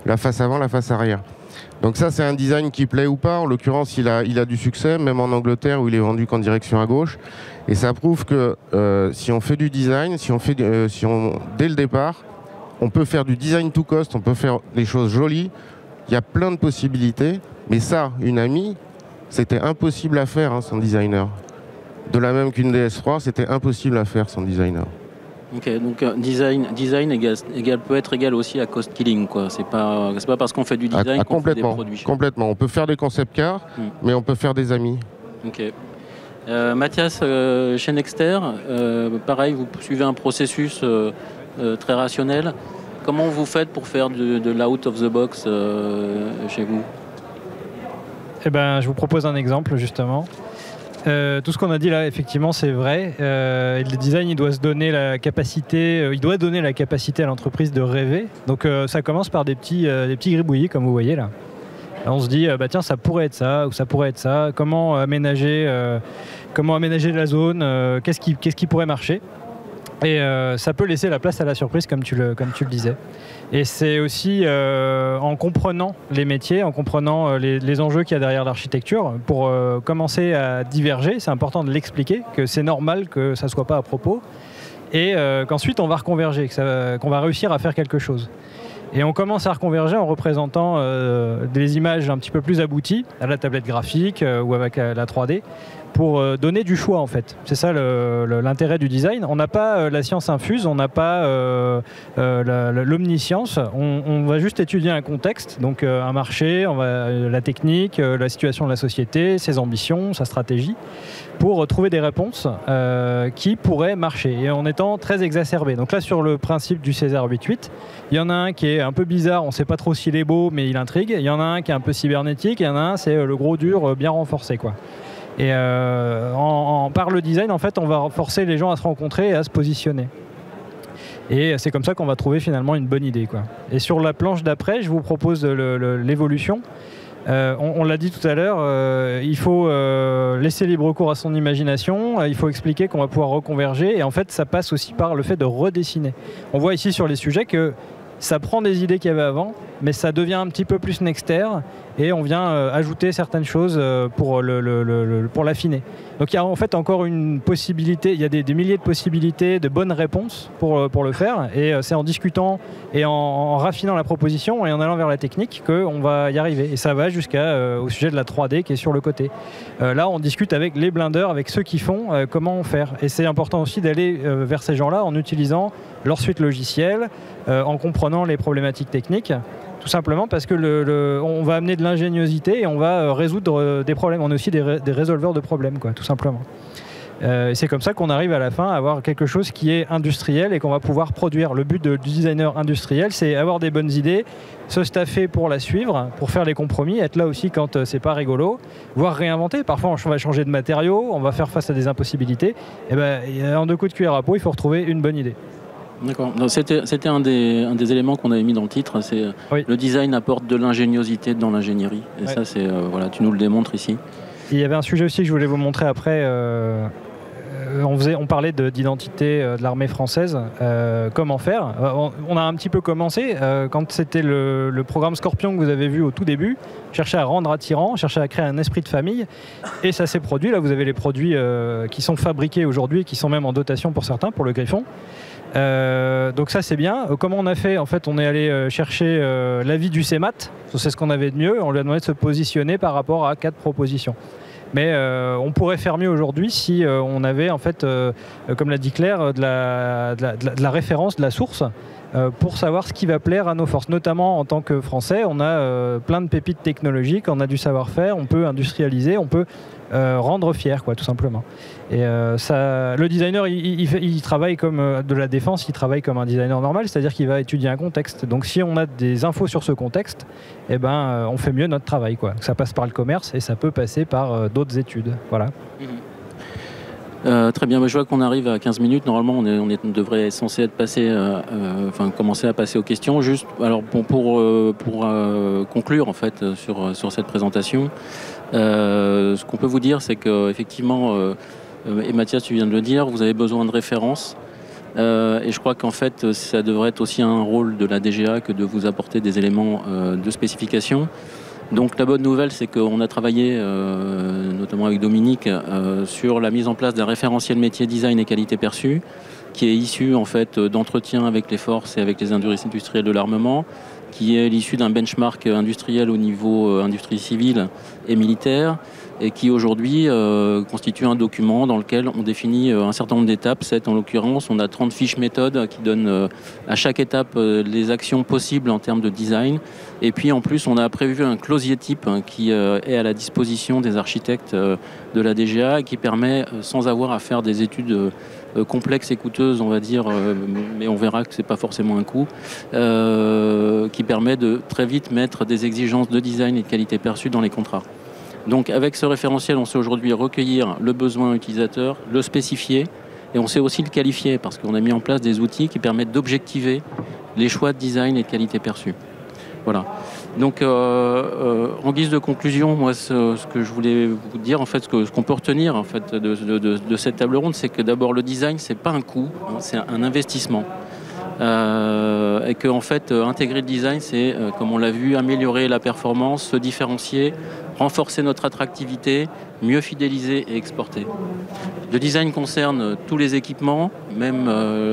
[SPEAKER 2] la face avant, la face arrière. Donc ça, c'est un design qui plaît ou pas. En l'occurrence, il a du succès, même en Angleterre où il est vendu qu'en direction à gauche. Et ça prouve que si on fait du design, dès le départ, on peut faire du design to cost, on peut faire des choses jolies. Il y a plein de possibilités. Mais ça, une AMI, c'était impossible à faire sans designer. De la même qu'une DS3, c'était impossible à faire sans designer.
[SPEAKER 1] Ok, donc design peut être égal aussi à cost killing, quoi. C'est pas parce qu'on fait du design qu'on fait des produits.
[SPEAKER 2] Complètement. On peut faire des concept cars, mais on peut faire des AMI.
[SPEAKER 1] Ok. Mathias, chez Nexter, pareil, vous suivez un processus très rationnel. Comment vous faites pour faire de l'out of the box chez vous?
[SPEAKER 3] Eh ben, je vous propose un exemple justement. Tout ce qu'on a dit là, effectivement, c'est vrai. Le design, il doit donner la capacité à l'entreprise de rêver. Donc, ça commence par des petits gribouillis, comme vous voyez là. On se dit, tiens, ça pourrait être ça ou ça pourrait être ça. Comment aménager la zone? Qu'est-ce qui pourrait marcher? Et ça peut laisser la place à la surprise, comme tu le disais. Et c'est aussi en comprenant les métiers, en comprenant les enjeux qu'il y a derrière l'architecture, pour commencer à diverger. C'est important de l'expliquer, que c'est normal que ça ne soit pas à propos, et qu'ensuite on va reconverger, qu'on va réussir à faire quelque chose. Et on commence à reconverger en représentant des images un petit peu plus abouties, à la tablette graphique ou avec la 3D, pour donner du choix en fait. C'est ça l'intérêt du design. On n'a pas la science infuse, on n'a pas l'omniscience, on va juste étudier un contexte, donc un marché, la technique, la situation de la société, ses ambitions, sa stratégie, pour trouver des réponses qui pourraient marcher, et en étant très exacerbées. Donc là, sur le principe du César 8.8, il y en a un qui est un peu bizarre, on ne sait pas trop s'il est beau, mais il intrigue. Il y en a un qui est un peu cybernétique, il y en a un, c'est le gros dur bien renforcé, quoi. Et par le design, en fait, on va forcer les gens à se rencontrer et à se positionner. Et c'est comme ça qu'on va trouver finalement une bonne idée, quoi. Et sur la planche d'après, je vous propose l'évolution. On l'a dit tout à l'heure, il faut laisser libre cours à son imagination, il faut expliquer qu'on va pouvoir reconverger, et en fait ça passe aussi par le fait de redessiner. On voit ici sur les sujets que ça prend des idées qu'il y avait avant, mais ça devient un petit peu plus Nexter, et on vient ajouter certaines choses pour l'affiner. Donc il y a en fait encore une possibilité, il y a des milliers de possibilités, de bonnes réponses pour le faire, et c'est en discutant et en raffinant la proposition et en allant vers la technique qu'on va y arriver. Et ça va jusqu'au sujet de la 3D qui est sur le côté. Là on discute avec les blinders, avec ceux qui font comment faire. Et c'est important aussi d'aller vers ces gens-là en utilisant leur suite logicielle, en comprenant les problématiques techniques. Tout simplement parce que on va amener de l'ingéniosité et on va résoudre des problèmes. On est aussi des résolveurs de problèmes, quoi, tout simplement. C'est comme ça qu'on arrive à la fin à avoir quelque chose qui est industriel et qu'on va pouvoir produire. Le but du designer industriel, c'est avoir des bonnes idées, se staffer pour la suivre, pour faire les compromis, être là aussi quand c'est pas rigolo, voire réinventer. Parfois, on va changer de matériaux, on va faire face à des impossibilités. Et en 2 coups de cuillère à peau, il faut retrouver une bonne idée.
[SPEAKER 1] D'accord. C'était un des éléments qu'on avait mis dans le titre. C'est oui. Le design apporte de l'ingéniosité dans l'ingénierie. Et ça, c'est voilà, tu nous le démontres ici. Il
[SPEAKER 3] y avait un sujet aussi que je voulais vous montrer après. On parlait d'identité de l'armée française. Comment faire? On a un petit peu commencé quand c'était le programme Scorpion que vous avez vu au tout début. Chercher à rendre attirant, chercher à créer un esprit de famille. Et ça s'est produit. Là, vous avez les produits qui sont fabriqués aujourd'hui, qui sont même en dotation pour certains, pour le Griffon. Donc ça c'est bien. Comment on a fait? En fait on est allé chercher l'avis du CEMAT, c'est ce qu'on avait de mieux, on lui a demandé de se positionner par rapport à 4 propositions. Mais on pourrait faire mieux aujourd'hui si on avait en fait, comme l'a dit Claire, de la référence, de la source, pour savoir ce qui va plaire à nos forces. Notamment en tant que Français, on a plein de pépites technologiques, on a du savoir-faire, on peut industrialiser, on peut rendre fier, quoi, tout simplement. Et le designer, il travaille comme de la défense, il travaille comme un designer normal, c'est-à-dire qu'il va étudier un contexte. Donc si on a des infos sur ce contexte, eh ben, on fait mieux notre travail, quoi. Ça passe par le commerce et ça peut passer par d'autres études. Voilà.
[SPEAKER 1] Très bien, je vois qu'on arrive à 15 minutes. Normalement, on devrait être censé être commencer à passer aux questions. Juste, alors pour conclure en fait sur cette présentation, ce qu'on peut vous dire, c'est qu'effectivement, et Mathias, tu viens de le dire, vous avez besoin de références. Et je crois qu'en fait, ça devrait être aussi un rôle de la DGA que de vous apporter des éléments de spécification. Donc la bonne nouvelle, c'est qu'on a travaillé, notamment avec Dominique, sur la mise en place d'un référentiel métier design et qualité perçue, qui est issu en fait d'entretiens avec les forces et avec les industriels de l'armement, qui est l'issue d'un benchmark industriel au niveau industrie civile et militaire, et qui aujourd'hui constitue un document dans lequel on définit un certain nombre d'étapes. 7 en l'occurrence, on a 30 fiches méthodes qui donnent à chaque étape les actions possibles en termes de design. Et puis en plus, on a prévu un closier type qui est à la disposition des architectes de la DGA et qui permet, sans avoir à faire des études complexes et coûteuses, on va dire, mais on verra que c'est pas forcément un coût, qui permet de très vite mettre des exigences de design et de qualité perçue dans les contrats. Donc avec ce référentiel, on sait aujourd'hui recueillir le besoin utilisateur, le spécifier, et on sait aussi le qualifier, parce qu'on a mis en place des outils qui permettent d'objectiver les choix de design et de qualité perçue. Voilà. Donc en guise de conclusion, moi ce que je voulais vous dire, en fait, ce qu'on peut retenir en fait, de cette table ronde, c'est que d'abord le design, c'est pas un coût, hein, c'est un investissement. Et que en fait intégrer le design, c'est comme on l'a vu, améliorer la performance, se différencier, renforcer notre attractivité, mieux fidéliser et exporter. Le design concerne tous les équipements, même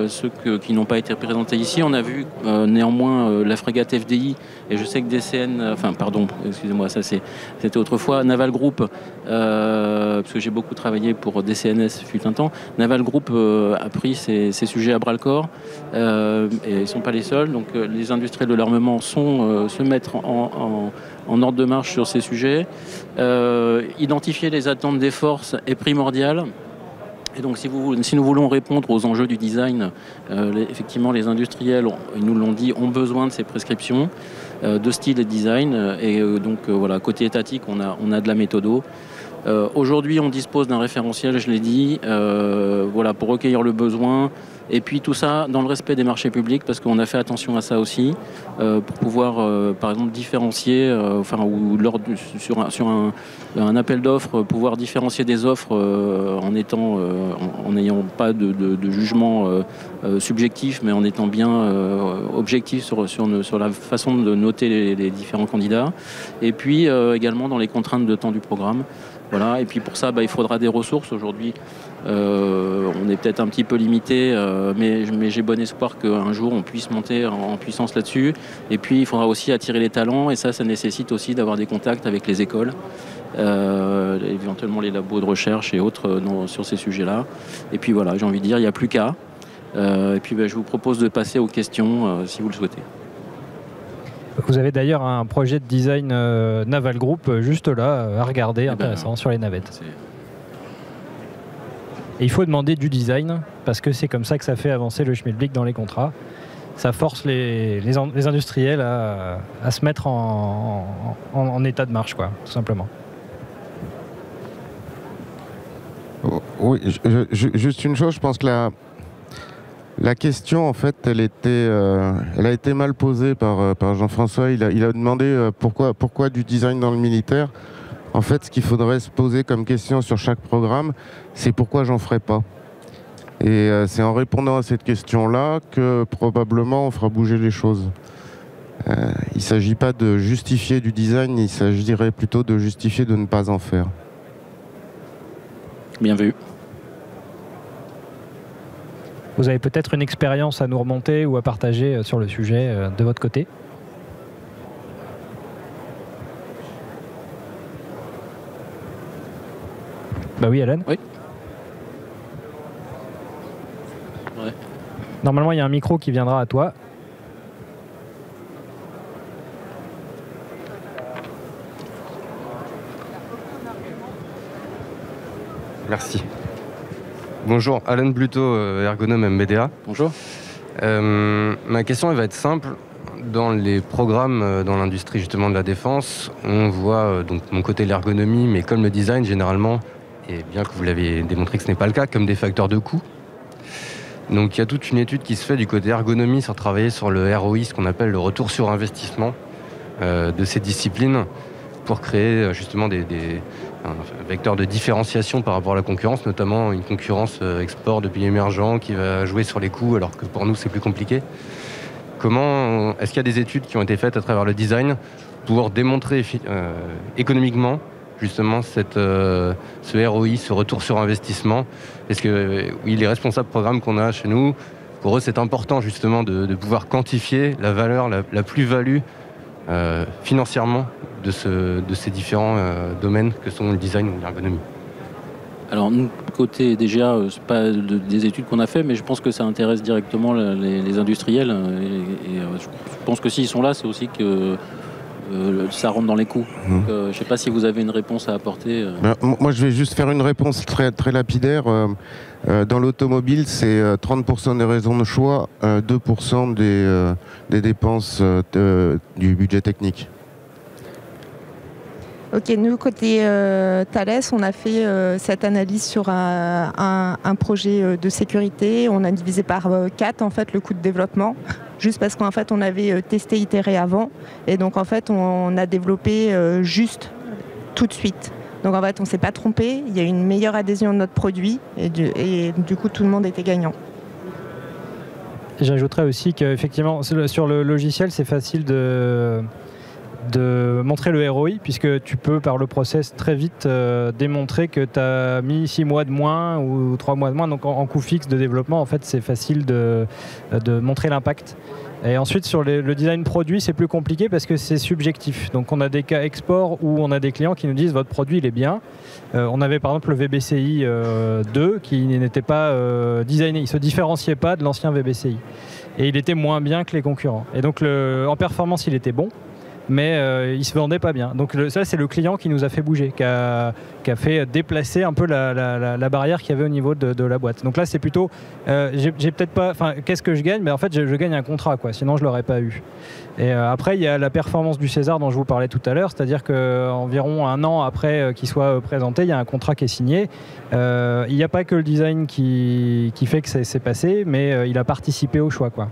[SPEAKER 1] ceux qui n'ont pas été représentés ici. On a vu néanmoins la frégate FDI, et je sais que DCN, excusez-moi, ça c'était autrefois, Naval Group, parce que j'ai beaucoup travaillé pour DCNS fut un temps. Naval Group a pris ces sujets à bras le corps, et ils ne sont pas les seuls. Donc les industriels de l'armement se mettent en ordre de marche sur ces sujets. Identifier les attentes des forces est primordial. Et donc si nous voulons répondre aux enjeux du design, effectivement les industriels, ils nous l'ont dit, ont besoin de ces prescriptions de style et de design. Et voilà, côté étatique, on a de la méthodo. Aujourd'hui, on dispose d'un référentiel, je l'ai dit, voilà, pour recueillir le besoin. Et puis tout ça dans le respect des marchés publics, parce qu'on a fait attention à ça aussi, pour pouvoir, par exemple, différencier, sur un appel d'offres, pouvoir différencier des offres en n'ayant pas de jugement subjectif, mais en étant bien objectif sur la façon de noter les différents candidats. Et puis également dans les contraintes de temps du programme. Voilà. Et puis pour ça, il faudra des ressources. Aujourd'hui, on est peut-être un petit peu limité, mais j'ai bon espoir qu'un jour on puisse monter en puissance là-dessus. Et puis il faudra aussi attirer les talents, et ça nécessite aussi d'avoir des contacts avec les écoles, éventuellement les labos de recherche et autres sur ces sujets-là. Et puis voilà, j'ai envie de dire, il n'y a plus qu'à. Et puis je vous propose de passer aux questions si vous le souhaitez.
[SPEAKER 3] Vous avez d'ailleurs un projet de design Naval Group juste là à regarder, intéressant, sur les navettes. Et il faut demander du design, parce que c'est comme ça que ça fait avancer le schmilblick dans les contrats. Ça force les industriels à se mettre en état de marche, quoi, tout simplement.
[SPEAKER 2] Oui, juste une chose, je pense que la question, en fait, elle a été mal posée par Jean-François. Il a demandé pourquoi du design dans le militaire. En fait, ce qu'il faudrait se poser comme question sur chaque programme, c'est pourquoi j'en ferai pas. Et c'est en répondant à cette question-là que probablement on fera bouger les choses. Il ne s'agit pas de justifier du design, il s'agirait plutôt de justifier de ne pas en faire.
[SPEAKER 1] Bien vu.
[SPEAKER 3] Vous avez peut-être une expérience à nous remonter ou à partager sur le sujet de votre côté ? Bah oui, Alan ?
[SPEAKER 1] Oui. Ouais.
[SPEAKER 3] Normalement, il y a un micro qui viendra à toi.
[SPEAKER 5] Merci. Bonjour, Alan Bluto, ergonome MBDA.
[SPEAKER 1] Bonjour.
[SPEAKER 5] Ma question elle va être simple. Dans les programmes dans l'industrie justement de la défense, on voit donc mon côté l'ergonomie, mais comme le design généralement et bien que vous l'avez démontré que ce n'est pas le cas, comme des facteurs de coût. Donc il y a toute une étude qui se fait du côté ergonomie sur travailler sur le ROI, ce qu'on appelle le retour sur investissement de ces disciplines, pour créer justement un vecteur de différenciation par rapport à la concurrence, notamment une concurrence export de pays émergents qui va jouer sur les coûts alors que pour nous c'est plus compliqué. Est-ce qu'il y a des études qui ont été faites à travers le design pour démontrer économiquement justement ce ROI, ce retour sur investissement? Parce que oui, les responsables programmes qu'on a chez nous, pour eux c'est important justement de pouvoir quantifier la valeur, la plus-value financièrement de ces différents domaines que sont le design ou l'ergonomie.
[SPEAKER 1] Alors nous, côté DGA, c'est pas des études qu'on a fait, mais je pense que ça intéresse directement les industriels. Je pense que s'ils sont là, c'est aussi que ça rentre dans les coûts. Donc, je ne sais pas si vous avez une réponse à apporter.
[SPEAKER 2] Moi, je vais juste faire une réponse très, très lapidaire. Dans l'automobile, c'est 30% des raisons de choix, 2% des dépenses du budget technique.
[SPEAKER 4] Ok, nous, côté Thales, on a fait cette analyse sur un projet de sécurité. On a divisé par 4 en fait, le coût de développement, juste parce qu'en fait, on avait testé, itéré avant. Et donc, en fait, on a développé juste tout de suite. Donc, en fait, on ne s'est pas trompé. Il y a eu une meilleure adhésion de notre produit. Et du coup, tout le monde était gagnant.
[SPEAKER 3] J'ajouterais aussi qu'effectivement, sur le logiciel, c'est facile de montrer le ROI, puisque tu peux par le process très vite démontrer que tu as mis 6 mois de moins ou 3 mois de moins. Donc en coût fixe de développement, en fait, c'est facile de montrer l'impact. Et ensuite, sur le design produit, c'est plus compliqué parce que c'est subjectif. Donc on a des cas export où on a des clients qui nous disent votre produit il est bien. On avait par exemple le VBCI 2 qui n'était pas designé, il ne se différenciait pas de l'ancien VBCI. Et il était moins bien que les concurrents. Et donc en performance, il était bon, mais il se vendait pas bien. Donc ça, c'est le client qui nous a fait bouger, qui a fait déplacer un peu la barrière qu'il y avait au niveau de la boîte. Donc là, c'est plutôt, j'ai peut-être pas, enfin, qu'est-ce que je gagne? Mais en fait, je gagne un contrat, quoi. Sinon, je l'aurais pas eu. Et après, il y a la performance du César dont je vous parlais tout à l'heure, c'est-à-dire qu'environ un an après qu'il soit présenté, il y a un contrat qui est signé. Il n'y a pas que le design qui fait que ça s'est passé, mais il a participé au choix, quoi.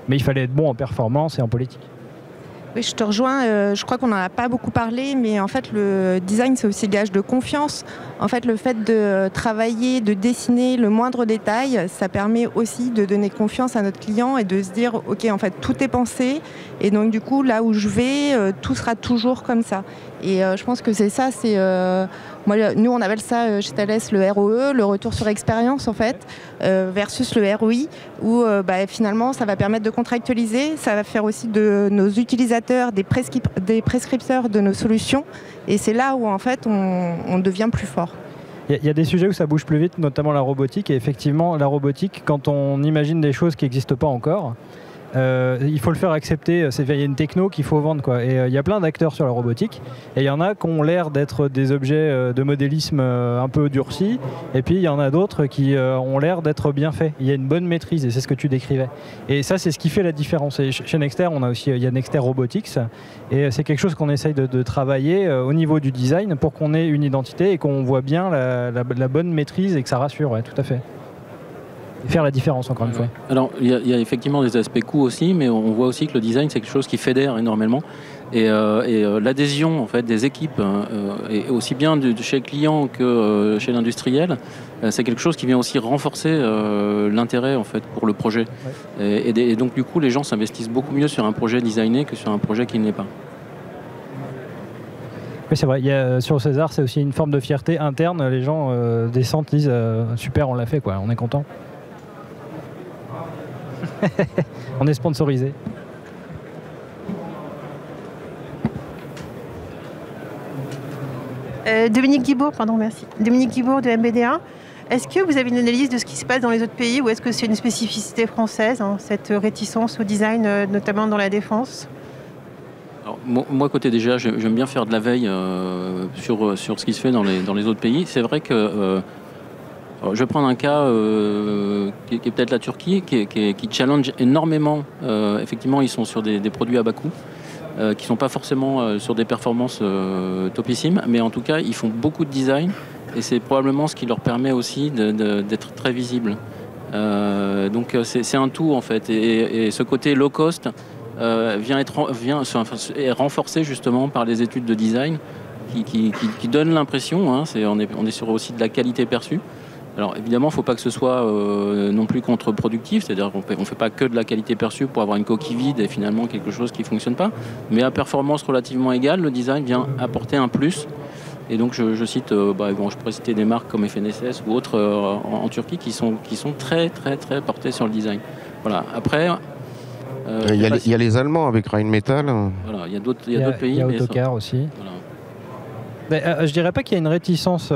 [SPEAKER 3] Mais il fallait être bon en performance et en politique.
[SPEAKER 4] Oui, je te rejoins. Je crois qu'on n'en a pas beaucoup parlé, mais en fait, le design, c'est aussi gage de confiance. En fait, le fait de travailler, de dessiner le moindre détail, ça permet aussi de donner confiance à notre client et de se dire, OK, en fait, tout est pensé. Et donc, du coup, là où je vais, tout sera toujours comme ça. Et je pense que c'est ça, nous, on appelle ça chez Thales le ROE, le retour sur expérience, en fait, versus le ROI, où finalement, ça va permettre de contractualiser, ça va faire aussi de nos utilisateurs des prescripteurs de nos solutions. Et c'est là où, en fait, on devient plus fort.
[SPEAKER 3] Il y a des sujets où ça bouge plus vite, notamment la robotique. Et effectivement, la robotique, quand on imagine des choses qui n'existent pas encore, il faut le faire accepter. Il y a une techno qu'il faut vendre, quoi. Et il y a plein d'acteurs sur la robotique. Et il y en a qui ont l'air d'être des objets de modélisme un peu durcis. Et puis il y en a d'autres qui ont l'air d'être bien faits. Il y a une bonne maîtrise, et c'est ce que tu décrivais. Et ça, c'est ce qui fait la différence. Et chez Nexter, il y a Nexter Robotics. Et c'est quelque chose qu'on essaye de travailler au niveau du design pour qu'on ait une identité et qu'on voit bien la bonne maîtrise et que ça rassure. Ouais, tout à fait. Faire la différence, encore une fois.
[SPEAKER 1] Alors, il y a effectivement des aspects coûts aussi, mais on voit aussi que le design, c'est quelque chose qui fédère énormément. Et l'adhésion, en fait, des équipes, et aussi bien chez le client que chez l'industriel, c'est quelque chose qui vient aussi renforcer l'intérêt, en fait, pour le projet. Ouais. Et donc, du coup, les gens s'investissent beaucoup mieux sur un projet designé que sur un projet qui ne l'est pas.
[SPEAKER 3] Oui, c'est vrai. Sur César, c'est aussi une forme de fierté interne. Les gens descendent, disent super, on l'a fait, quoi. On est content. On est sponsorisé.
[SPEAKER 6] Dominique Guibourg, merci. Dominique Guibourg de MBDA. Est-ce que vous avez une analyse de ce qui se passe dans les autres pays ou est-ce que c'est une spécificité française, cette réticence au design, notamment dans la défense?
[SPEAKER 1] Alors, moi, côté DGA, j'aime bien faire de la veille sur ce qui se fait dans les autres pays. C'est vrai que je vais prendre un cas qui est peut-être la Turquie, qui challenge énormément. Effectivement, ils sont sur des produits à bas coût, qui ne sont pas forcément sur des performances topissimes, mais en tout cas, ils font beaucoup de design Et c'est probablement ce qui leur permet aussi d'être très visibles. Donc c'est un tout en fait. Et ce côté low cost est renforcé justement par les études de design qui donnent l'impression, hein, on est sur aussi de la qualité perçue. Alors évidemment, il ne faut pas que ce soit non plus contre-productif, c'est-à-dire qu'on ne fait pas que de la qualité perçue pour avoir une coquille vide et finalement quelque chose qui ne fonctionne pas. Mais à performance relativement égale, le design vient apporter un plus. Et donc je cite, je pourrais citer des marques comme FNSS ou autres en Turquie qui sont très très très portées sur le design. Voilà. Après,
[SPEAKER 2] il y a les Allemands avec Rheinmetall.
[SPEAKER 1] Voilà, il y a d'autres pays.
[SPEAKER 3] Il y a Autocar aussi. Voilà. Je dirais pas qu'il y a une réticence,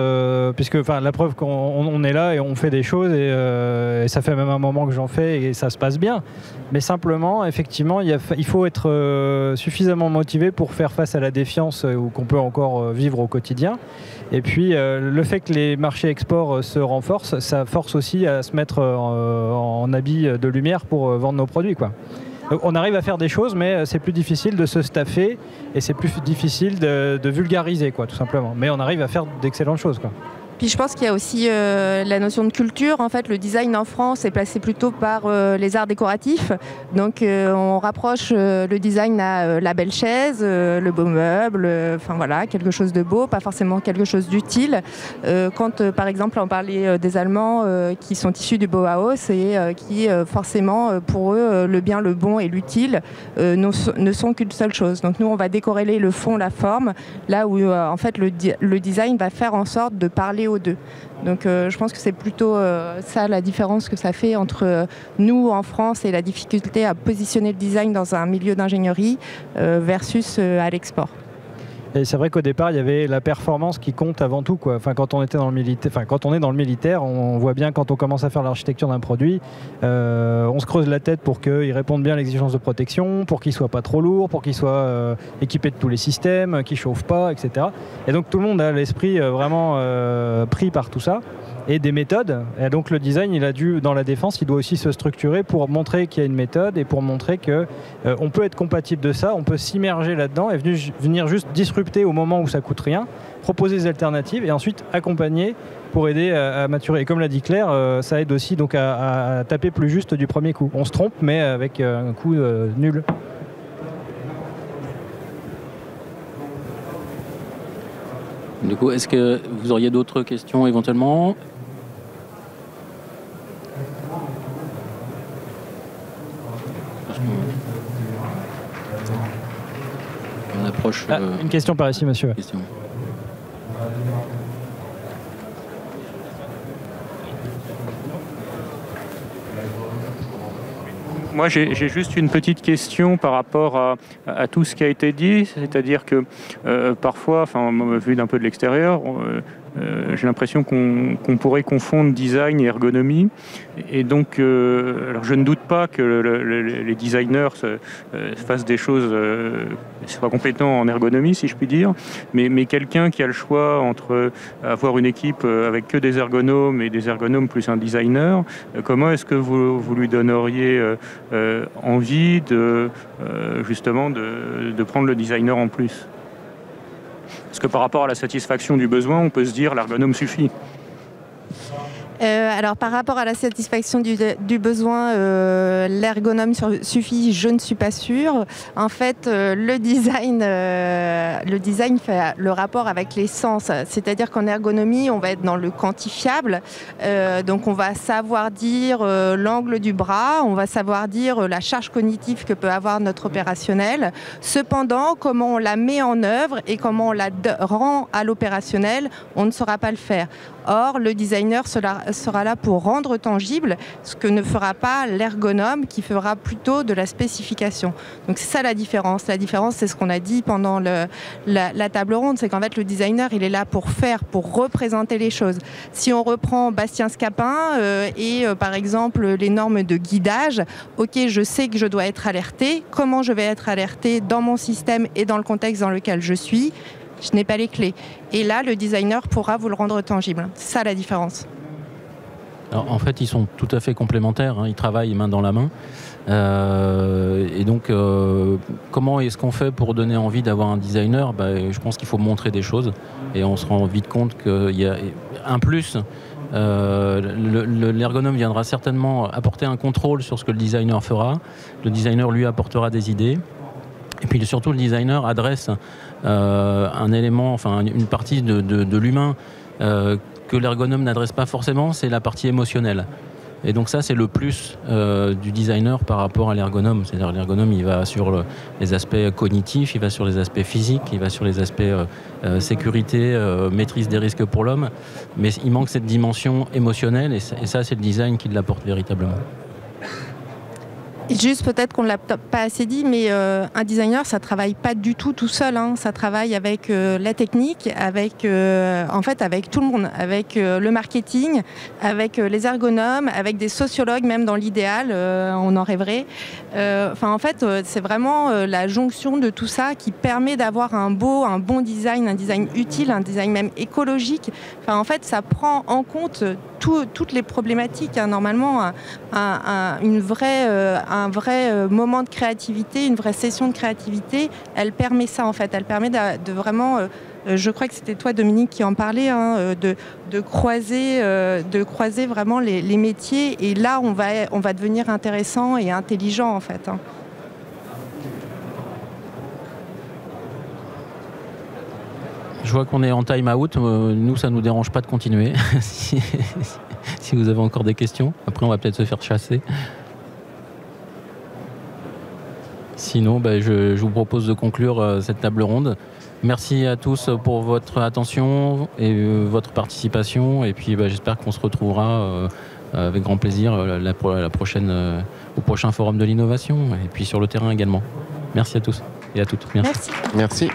[SPEAKER 3] puisque la preuve qu'on est là et on fait des choses et ça fait même un moment que j'en fais et ça se passe bien. Mais simplement, effectivement, il faut être suffisamment motivé pour faire face à la défiance qu'on peut encore vivre au quotidien. Et puis, le fait que les marchés export se renforcent, ça force aussi à se mettre en habit de lumière pour vendre nos produits, quoi. On arrive à faire des choses, mais c'est plus difficile de se staffer et c'est plus difficile de vulgariser, quoi, tout simplement. Mais on arrive à faire d'excellentes choses, quoi.
[SPEAKER 4] Puis je pense qu'il y a aussi la notion de culture. En fait, le design en France est placé plutôt par les arts décoratifs. Donc on rapproche le design à la belle chaise, le beau meuble, quelque chose de beau, pas forcément quelque chose d'utile. Quand par exemple on parlait des Allemands qui sont issus du Bauhaus et qui forcément pour eux le bien, le bon et l'utile ne sont qu'une seule chose. Donc nous on va décorréler le fond, la forme, là où en fait le design va faire en sorte de parler aux deux. Donc je pense que c'est plutôt ça la différence que ça fait entre nous en France et la difficulté à positionner le design dans un milieu d'ingénierie versus à l'export.
[SPEAKER 3] Et c'est vrai qu'au départ, il y avait la performance qui compte avant tout, quoi. Quand on était dans le militaire, quand on est dans le militaire, on voit bien quand on commence à faire l'architecture d'un produit, on se creuse la tête pour qu'il réponde bien à l'exigence de protection, pour qu'il soit pas trop lourd, pour qu'il soit équipé de tous les systèmes, qu'il chauffe pas, etc. Et donc tout le monde a l'esprit vraiment pris par tout ça. Et des méthodes. Et donc le design, dans la défense, il doit aussi se structurer pour montrer qu'il y a une méthode et pour montrer qu'on peut être compatible de ça, on peut s'immerger là-dedans et venir juste disrupter au moment où ça coûte rien, proposer des alternatives et ensuite accompagner pour aider à maturer. Et comme l'a dit Claire, ça aide aussi donc à taper plus juste du premier coup. On se trompe, mais avec un coup nul.
[SPEAKER 1] Du coup, est-ce que vous auriez d'autres questions éventuellement ? On approche.
[SPEAKER 3] Une question par ici, monsieur.
[SPEAKER 1] Question.
[SPEAKER 7] Moi, j'ai juste une petite question par rapport à tout ce qui a été dit, c'est-à-dire que parfois, vu d'un peu de l'extérieur, j'ai l'impression qu'on pourrait confondre design et ergonomie. Et donc, alors je ne doute pas que les designers fassent des choses, soient compétents en ergonomie, si je puis dire. Mais quelqu'un qui a le choix entre avoir une équipe avec que des ergonomes et des ergonomes plus un designer, comment est-ce que vous lui donneriez envie justement de prendre le designer en plus ? Parce que par rapport à la satisfaction du besoin, on peut se dire l'ergonome suffit.
[SPEAKER 4] Alors par rapport à la satisfaction du besoin, l'ergonome suffit, je ne suis pas sûre. En fait, le design fait le rapport avec les sens. C'est-à-dire qu'en ergonomie, on va être dans le quantifiable. Donc on va savoir dire l'angle du bras, on va savoir dire la charge cognitive que peut avoir notre opérationnel. Cependant, comment on la met en œuvre et comment on la rend à l'opérationnel, on ne saura pas le faire. Or, le designer sera là pour rendre tangible ce que ne fera pas l'ergonome, qui fera plutôt de la spécification. Donc c'est ça la différence. La différence, c'est ce qu'on a dit pendant la table ronde, c'est qu'en fait le designer, il est là pour faire, pour représenter les choses. Si on reprend Bastien Scapin par exemple les normes de guidage, ok, je sais que je dois être alerté. Comment je vais être alerté dans mon système et dans le contexte dans lequel je suis ? Je n'ai pas les clés. Et là, le designer pourra vous le rendre tangible. C'est ça la différence.
[SPEAKER 1] Alors, en fait, ils sont tout à fait complémentaires. Ils travaillent main dans la main. Et donc, comment est-ce qu'on fait pour donner envie d'avoir un designer ? Je pense qu'il faut montrer des choses. Et on se rend vite compte qu'il y a un plus. L'ergonome viendra certainement apporter un contrôle sur ce que le designer fera. Le designer lui apportera des idées. Et puis surtout, le designer adresse un élément, enfin une partie de l'humain que l'ergonome n'adresse pas forcément, c'est la partie émotionnelle. Et donc ça, c'est le plus du designer par rapport à l'ergonome. C'est-à-dire l'ergonome, il va sur les aspects cognitifs, il va sur les aspects physiques, il va sur les aspects sécurité, maîtrise des risques pour l'homme. Mais il manque cette dimension émotionnelle et ça, c'est le design qui l'apporte véritablement.
[SPEAKER 4] Juste peut-être qu'on ne l'a pas assez dit, mais un designer, ça ne travaille pas du tout seul. Hein. Ça travaille avec la technique, avec tout le monde, avec le marketing, avec les ergonomes, avec des sociologues, même dans l'idéal, on en rêverait. En fait, c'est vraiment la jonction de tout ça qui permet d'avoir un bon design, un design utile, un design même écologique. En fait, ça prend en compte toutes les problématiques. Hein. Normalement, un vrai moment de créativité, une vraie session de créativité, elle permet ça en fait. Elle permet de vraiment, je crois que c'était toi Dominique qui en parlait, hein, de croiser vraiment les métiers. Et là, on va devenir intéressant et intelligent en fait. Hein.
[SPEAKER 1] Je vois qu'on est en time out. Nous, ça ne nous dérange pas de continuer. si vous avez encore des questions. Après, on va peut-être se faire chasser. Sinon, je vous propose de conclure cette table ronde. Merci à tous pour votre attention et votre participation. Et puis, j'espère qu'on se retrouvera avec grand plaisir au prochain forum de l'innovation et puis sur le terrain également. Merci à tous et à toutes. Merci.
[SPEAKER 2] Merci.